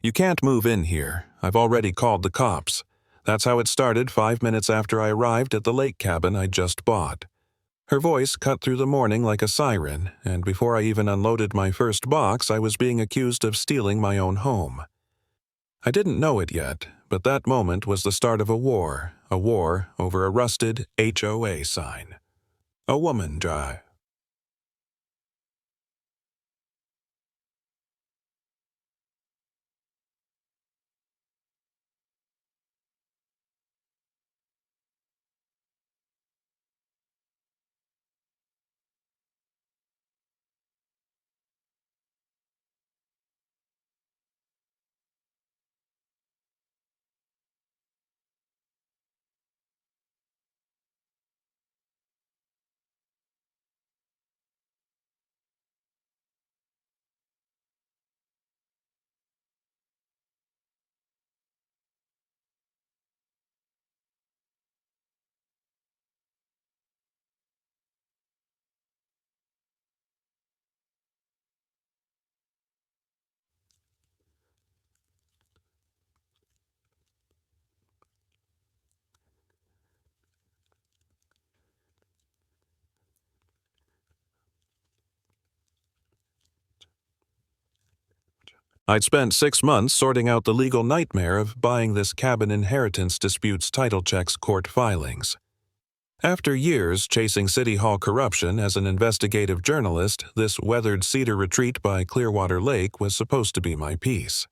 "You can't move in here. I've already called the cops." That's how it started 5 minutes after I arrived at the lake cabin I'd just bought. Her voice cut through the morning like a siren, and before I even unloaded my first box, I was being accused of stealing my own home. I didn't know it yet, but that moment was the start of a war over a rusted HOA sign. A woman drive. I'd spent 6 months sorting out the legal nightmare of buying this cabin inheritance disputes title checks court filings. After years chasing City Hall corruption as an investigative journalist, this weathered cedar retreat by Clearwater Lake was supposed to be my peace.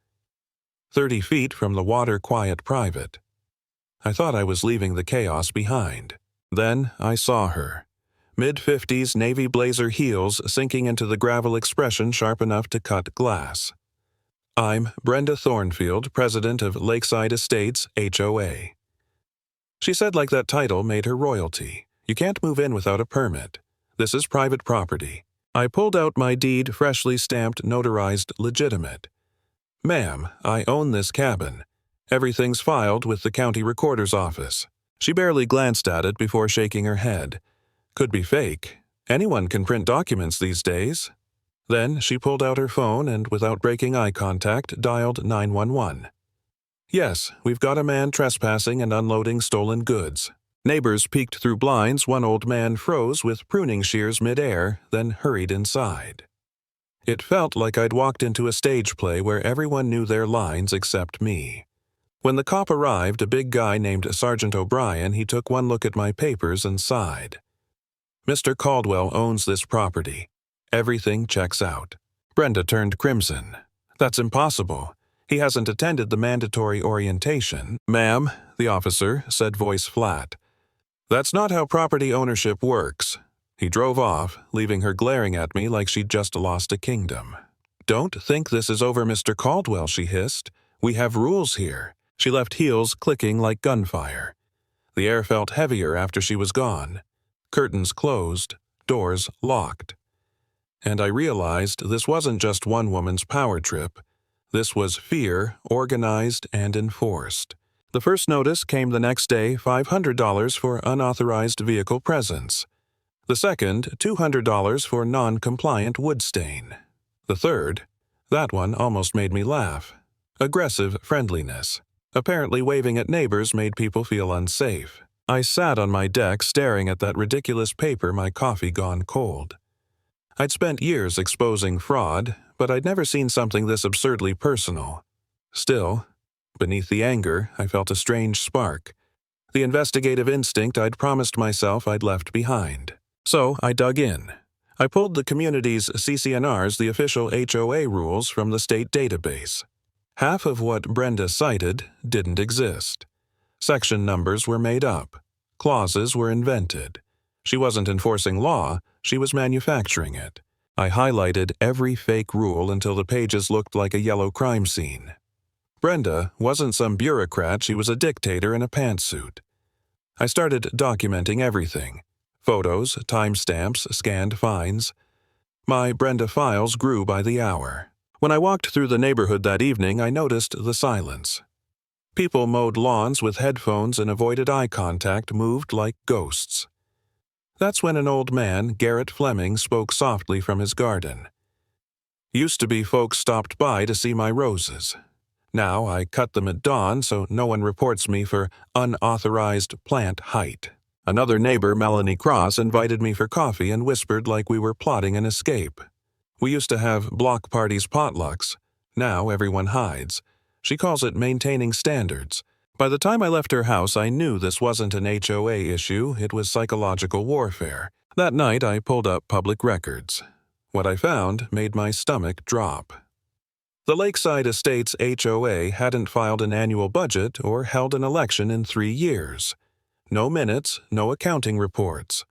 30 feet from the water, quiet, private. I thought I was leaving the chaos behind. Then I saw her. Mid-50s navy blazer heels sinking into the gravel expression sharp enough to cut glass. "I'm Brenda Thornfield, president of Lakeside Estates, HOA." She said like that title made her royalty. "You can't move in without a permit. This is private property." I pulled out my deed, freshly stamped, notarized, legitimate. "Ma'am, I own this cabin. Everything's filed with the county recorder's office." She barely glanced at it before shaking her head. "Could be fake. Anyone can print documents these days." Then she pulled out her phone and, without breaking eye contact, dialed 911. "Yes, we've got a man trespassing and unloading stolen goods." Neighbors peeked through blinds. One old man froze with pruning shears midair, then hurried inside. It felt like I'd walked into a stage play where everyone knew their lines except me. When the cop arrived, a big guy named Sergeant O'Brien, he took one look at my papers and sighed. "Mr. Caldwell owns this property. Everything checks out." Brenda turned crimson. "That's impossible. He hasn't attended the mandatory orientation." "Ma'am," the officer said, voice flat. "That's not how property ownership works." He drove off, leaving her glaring at me like she'd just lost a kingdom. "Don't think this is over, Mr. Caldwell," she hissed. "We have rules here." She left heels clicking like gunfire. The air felt heavier after she was gone. Curtains closed, doors locked. And I realized this wasn't just one woman's power trip. This was fear, organized and enforced. The first notice came the next day, $500 for unauthorized vehicle presence. The second, $200 for non-compliant wood stain. The third, that one almost made me laugh. Aggressive friendliness. Apparently waving at neighbors made people feel unsafe. I sat on my deck staring at that ridiculous paper, my coffee gone cold. I'd spent years exposing fraud, but I'd never seen something this absurdly personal. Still, beneath the anger, I felt a strange spark. The investigative instinct I'd promised myself I'd left behind. So I dug in. I pulled the community's CCNRs, the official HOA rules, from the state database. Half of what Brenda cited didn't exist. Section numbers were made up. Clauses were invented. She wasn't enforcing law, she was manufacturing it. I highlighted every fake rule until the pages looked like a yellow crime scene. Brenda wasn't some bureaucrat, she was a dictator in a pantsuit. I started documenting everything. Photos, timestamps, scanned fines. My Brenda files grew by the hour. When I walked through the neighborhood that evening, I noticed the silence. People mowed lawns with headphones and avoided eye contact, moved like ghosts. That's when an old man, Garrett Fleming, spoke softly from his garden. "Used to be folks stopped by to see my roses. Now I cut them at dawn so no one reports me for unauthorized plant height. Another neighbor, Melanie Cross, invited me for coffee and whispered like we were plotting an escape. We used to have block parties potlucks. Now everyone hides. She calls it maintaining standards. By the time I left her house, I knew this wasn't an HOA issue, it was psychological warfare. That night, I pulled up public records. What I found made my stomach drop. The Lakeside Estates HOA hadn't filed an annual budget or held an election in 3 years. No minutes, no accounting reports.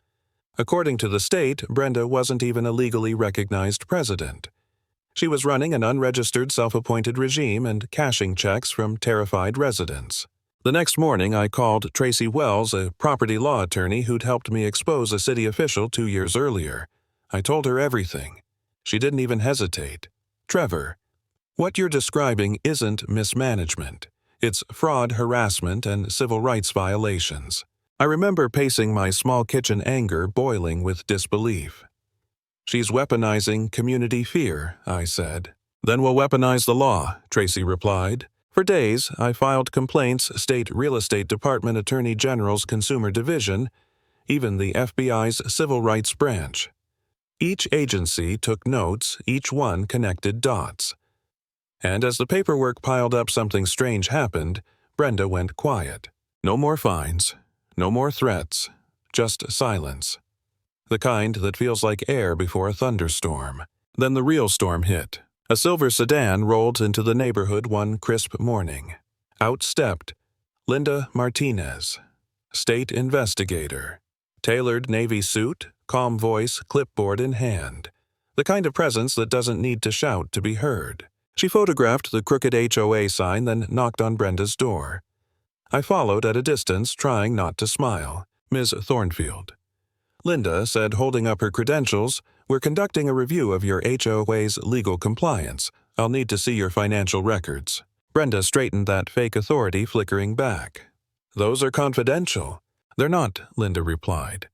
According to the state, Brenda wasn't even a legally recognized president. She was running an unregistered self-appointed regime and cashing checks from terrified residents. The next morning, I called Tracy Wells, a property law attorney who'd helped me expose a city official 2 years earlier. I told her everything. She didn't even hesitate. "Trevor, what you're describing isn't mismanagement. It's fraud, harassment, and civil rights violations." I remember pacing my small kitchen, anger boiling with disbelief. "She's weaponizing community fear," I said. "Then we'll weaponize the law," Tracy replied. For days, I filed complaints, State Real Estate Department Attorney General's Consumer Division, even the FBI's Civil Rights Branch. Each agency took notes, each one connected dots. And as the paperwork piled up, something strange happened. Brenda went quiet. No more fines, no more threats, just silence. The kind that feels like air before a thunderstorm. Then the real storm hit. A silver sedan rolled into the neighborhood one crisp morning. Out stepped Linda Martinez, state investigator. Tailored navy suit, calm voice, clipboard in hand. The kind of presence that doesn't need to shout to be heard. She photographed the crooked HOA sign, then knocked on Brenda's door. I followed at a distance, trying not to smile. "Ms. Thornfield." Linda said, holding up her credentials, "We're conducting a review of your HOA's legal compliance. I'll need to see your financial records." Brenda straightened that fake authority flickering back. "Those are confidential." "They're not," Linda replied.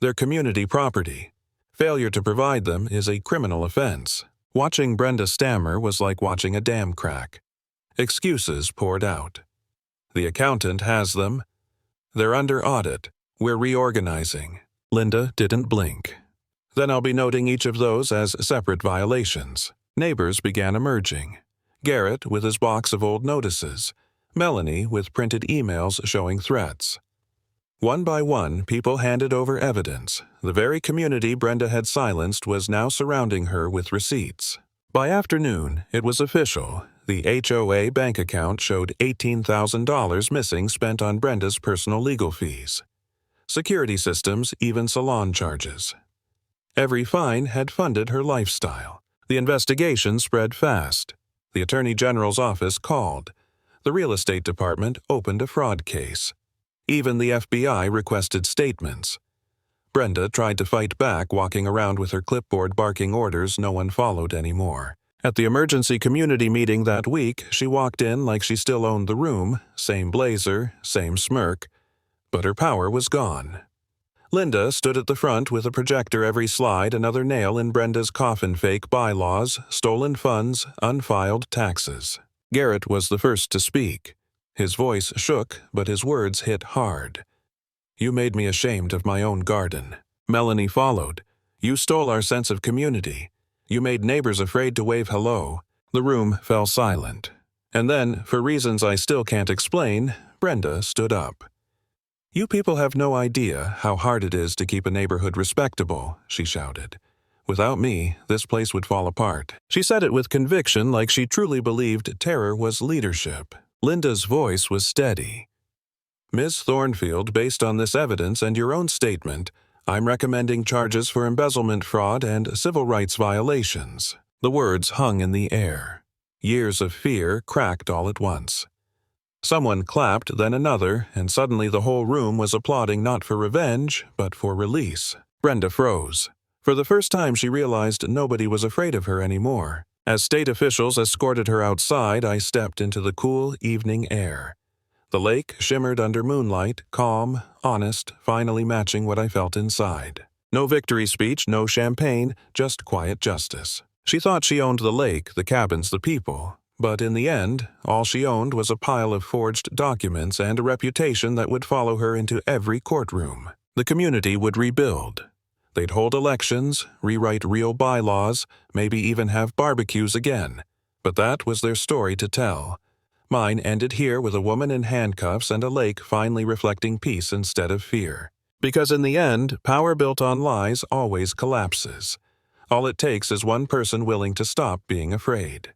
"They're community property. Failure to provide them is a criminal offense." Watching Brenda stammer was like watching a dam crack. Excuses poured out. "The accountant has them. They're under audit. We're reorganizing." Linda didn't blink. "Then I'll be noting each of those as separate violations." Neighbors began emerging. Garrett with his box of old notices. Melanie with printed emails showing threats. One by one, people handed over evidence. The very community Brenda had silenced was now surrounding her with receipts. By afternoon, it was official. The HOA bank account showed $18,000 missing, spent on Brenda's personal legal fees. Security systems, even salon charges. Every fine had funded her lifestyle. The investigation spread fast. The Attorney General's office called. The real estate department opened a fraud case. Even the FBI requested statements. Brenda tried to fight back, walking around with her clipboard barking orders no one followed anymore. At the emergency community meeting that week, she walked in like she still owned the room, same blazer, same smirk, but her power was gone. Linda stood at the front with a projector every slide, another nail in Brenda's coffin, fake bylaws, stolen funds, unfiled taxes. Garrett was the first to speak. His voice shook, but his words hit hard. "You made me ashamed of my own garden." Melanie followed. "You stole our sense of community. You made neighbors afraid to wave hello." The room fell silent. And then, for reasons I still can't explain, Brenda stood up. "You people have no idea how hard it is to keep a neighborhood respectable," she shouted. "Without me, this place would fall apart." She said it with conviction, like she truly believed terror was leadership. Linda's voice was steady. "Ms. Thornfield, based on this evidence and your own statement, I'm recommending charges for embezzlement, fraud, and civil rights violations." The words hung in the air. Years of fear cracked all at once. Someone clapped, then another, and suddenly the whole room was applauding not for revenge, but for release. Brenda froze. For the first time, she realized nobody was afraid of her anymore. As state officials escorted her outside, I stepped into the cool evening air. The lake shimmered under moonlight, calm, honest, finally matching what I felt inside. No victory speech, no champagne, just quiet justice. She thought she owned the lake, the cabins, the people. But in the end, all she owned was a pile of forged documents and a reputation that would follow her into every courtroom. The community would rebuild. They'd hold elections, rewrite real bylaws, maybe even have barbecues again. But that was their story to tell. Mine ended here with a woman in handcuffs and a lake finally reflecting peace instead of fear. Because in the end, power built on lies always collapses. All it takes is one person willing to stop being afraid.